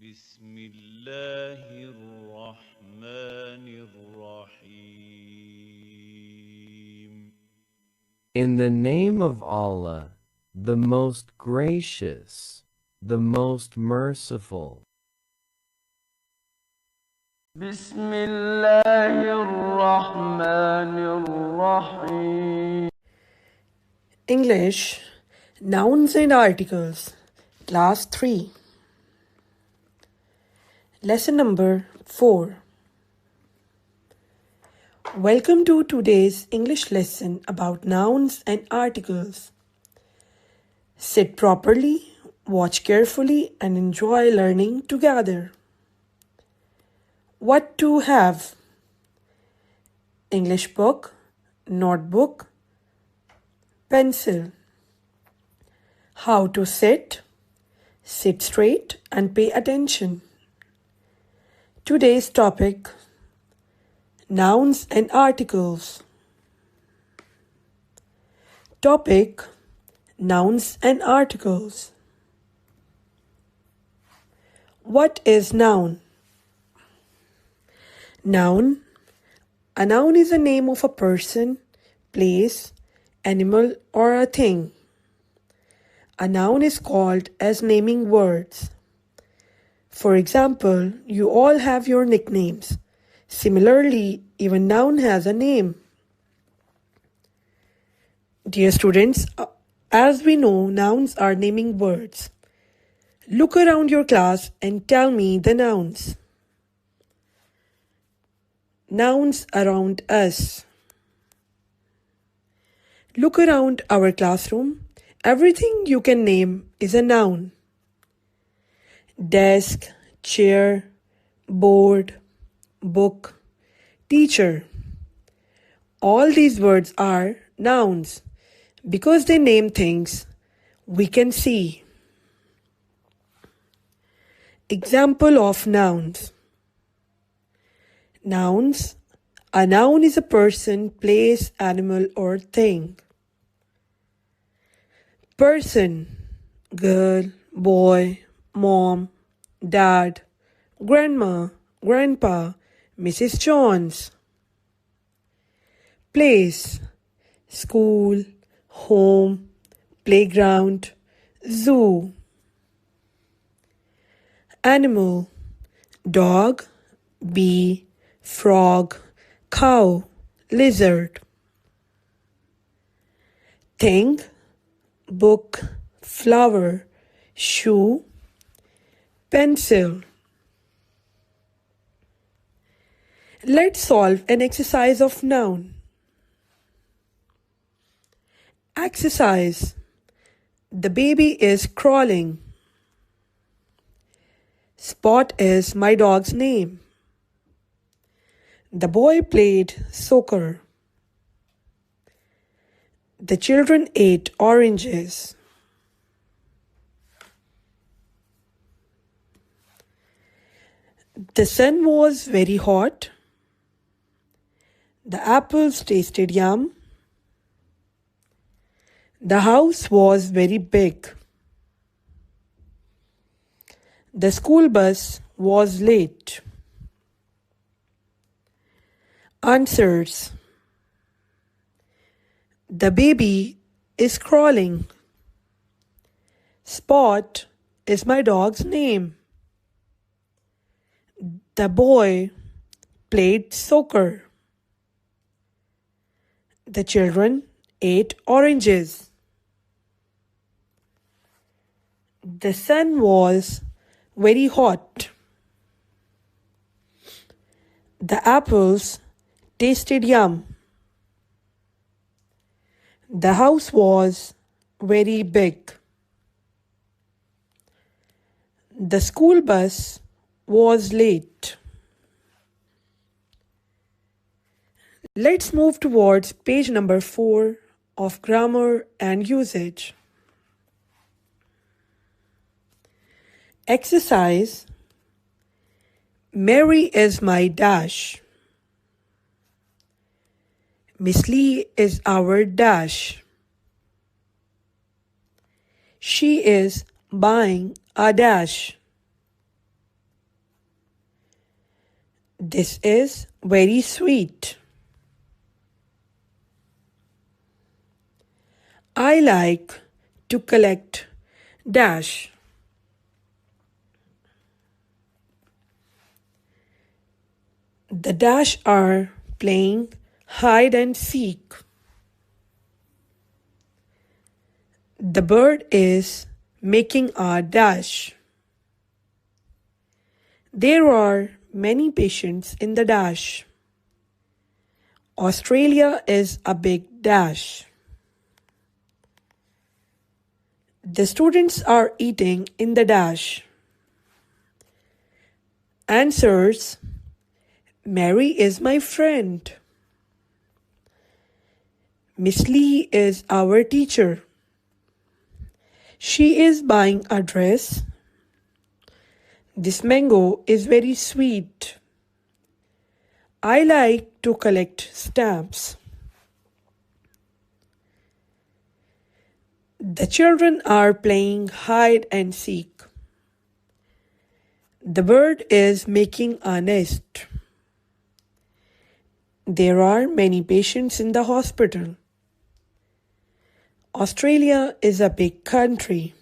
بسم الله الرحمن الرحيم. In the name of Allah, the most gracious, the most merciful. بسم الله الرحمن الرحيم. English, Nouns and Articles, Class 3. Lesson number 4. Welcome to today's English lesson about nouns and articles. Sit properly, watch carefully, and enjoy learning together. What to have? English book, notebook, pencil. How to sit? Sit straight and pay attention. Today's topic: nouns and articles. Topic: nouns and articles. What is noun? Noun. A noun is a name of a person, place, animal, or a thing. A noun is called as naming words. For example, you all have your nicknames. Similarly, even noun has a name. Dear students, as we know, nouns are naming words. Look around your class and tell me the nouns. Nouns around us. Look around our classroom. Everything you can name is a noun. Desk, chair, board, book, teacher. All these words are nouns because they name things we can see. Example of nouns. Nouns. A noun is a person, place, animal, or thing. Person: girl, boy, mom, dad, grandma, grandpa, Mrs. Jones. Place: school, home, playground, zoo. Animal: dog, bee, frog, cow, lizard. Thing: book, flower, shoe, pencil. Let's solve an exercise of noun. Exercise: the baby is crawling. Spot is my dog's name. The boy played soccer. The children ate oranges. The sun was very hot. The apples tasted yum. The house was very big. The school bus was late. Answers: the baby is crawling. Spot is my dog's name. The boy played soccer. The children ate oranges. The sun was very hot. The apples tasted yum. The house was very big. The school bus was late. Let's move towards page number 4 of Grammar and Usage. Exercise: Mary is my dash. Miss Lee is our dash. She is buying a dash. This is very sweet. I like to collect dash. The dash are playing hide and seek. The bird is making a dash. There are many patients in the dash. Australia is a big dash. The students are eating in the dash. Answers: Mary is my friend. Miss Lee is our teacher. She is buying a dress. This mango is very sweet. I like to collect stamps. The children are playing hide and seek. The bird is making a nest. There are many patients in the hospital. Australia is a big country.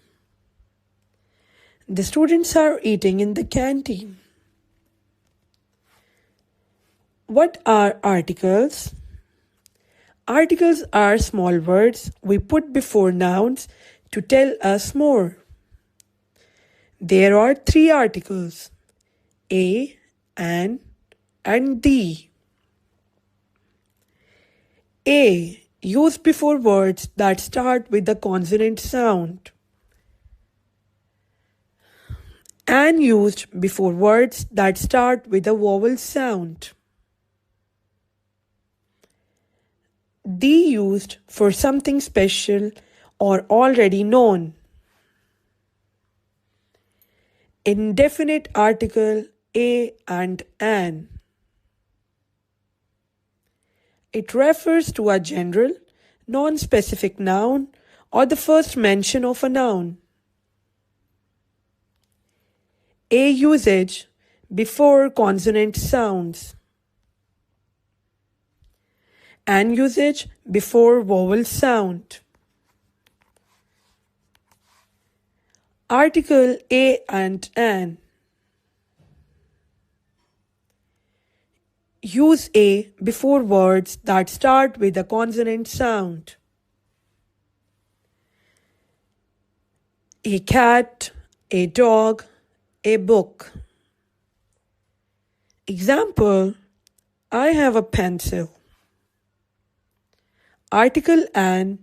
The students are eating in the canteen. What are articles? Articles are small words we put before nouns to tell us more. There are 3 articles: a, an, and the. A, used before words that start with the consonant sound. An, used before words that start with a vowel sound. The, used for something special or already known. Indefinite article a and an. It refers to a general, non-specific noun or the first mention of a noun. A, usage before consonant sounds. An, usage before vowel sound. Article a and an. Use a before words that start with a consonant sound. A cat, a dog, a book. Example: I have a pencil. Article an.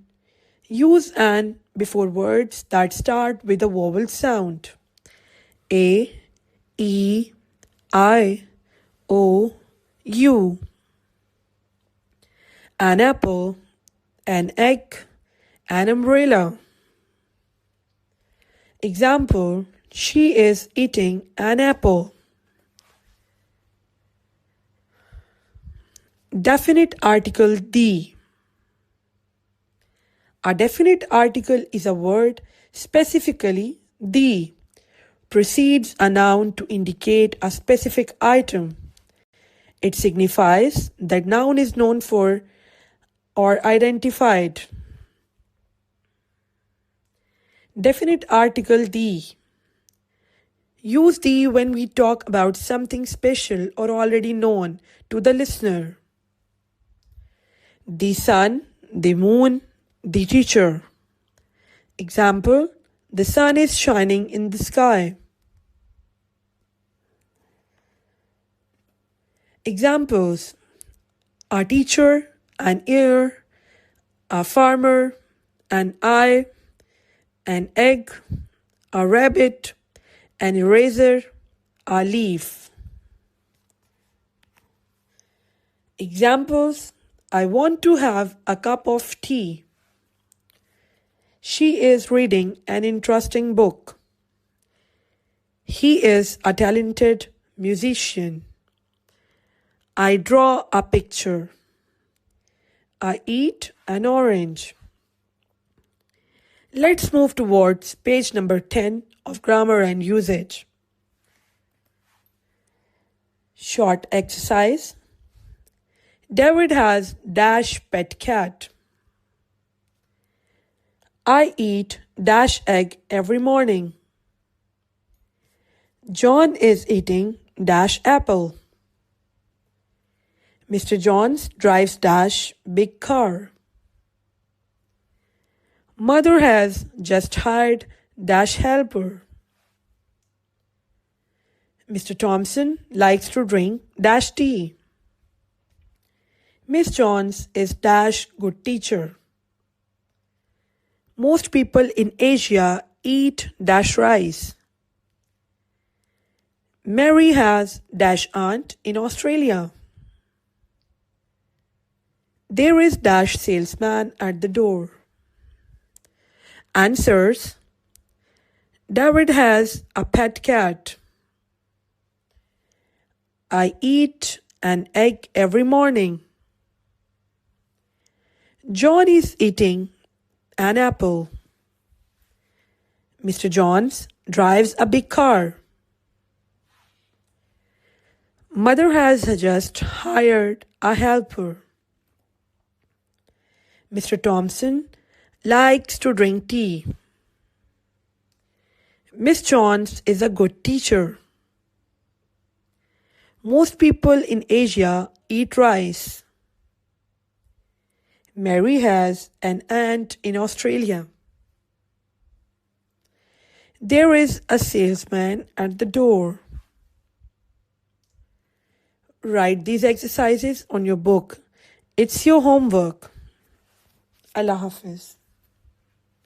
Use an before words that start with a vowel sound. A, E, I, O, U. An apple, an egg, an umbrella. Example: she is eating an apple. Definite article the. A definite article is a word, specifically the, precedes a noun to indicate a specific item. It signifies that noun is known for or identified. Definite article the. Use the when we talk about something special or already known to the listener. The sun, the moon, the teacher. Example: the sun is shining in the sky. Examples: a teacher, an ear, a farmer, an eye, an egg, a rabbit, an eraser, a leaf. Examples: I want to have a cup of tea. She is reading an interesting book. He is a talented musician. I draw a picture. I eat an orange. Let's move towards page number 10 of Grammar and Usage. Short exercise. David has dash pet cat. I eat dash egg every morning. John is eating dash apple. Mr. Johns drives dash big car. Mother has just hired dash helper. Mr. Thompson likes to drink dash tea. Miss Johns is dash good teacher. Most people in Asia eat dash rice. Mary has dash aunt in Australia. There is dash salesman at the door. Answers. David has a pet cat. I eat an egg every morning. John is eating an apple. Mr. Johns drives a big car. Mother has just hired a helper. Mr. Thompson likes to drink tea. Miss Johns is a good teacher. Most people in Asia eat rice. Mary has an aunt in Australia. There is a salesman at the door. Write these exercises on your book. It's your homework. Allah Hafiz.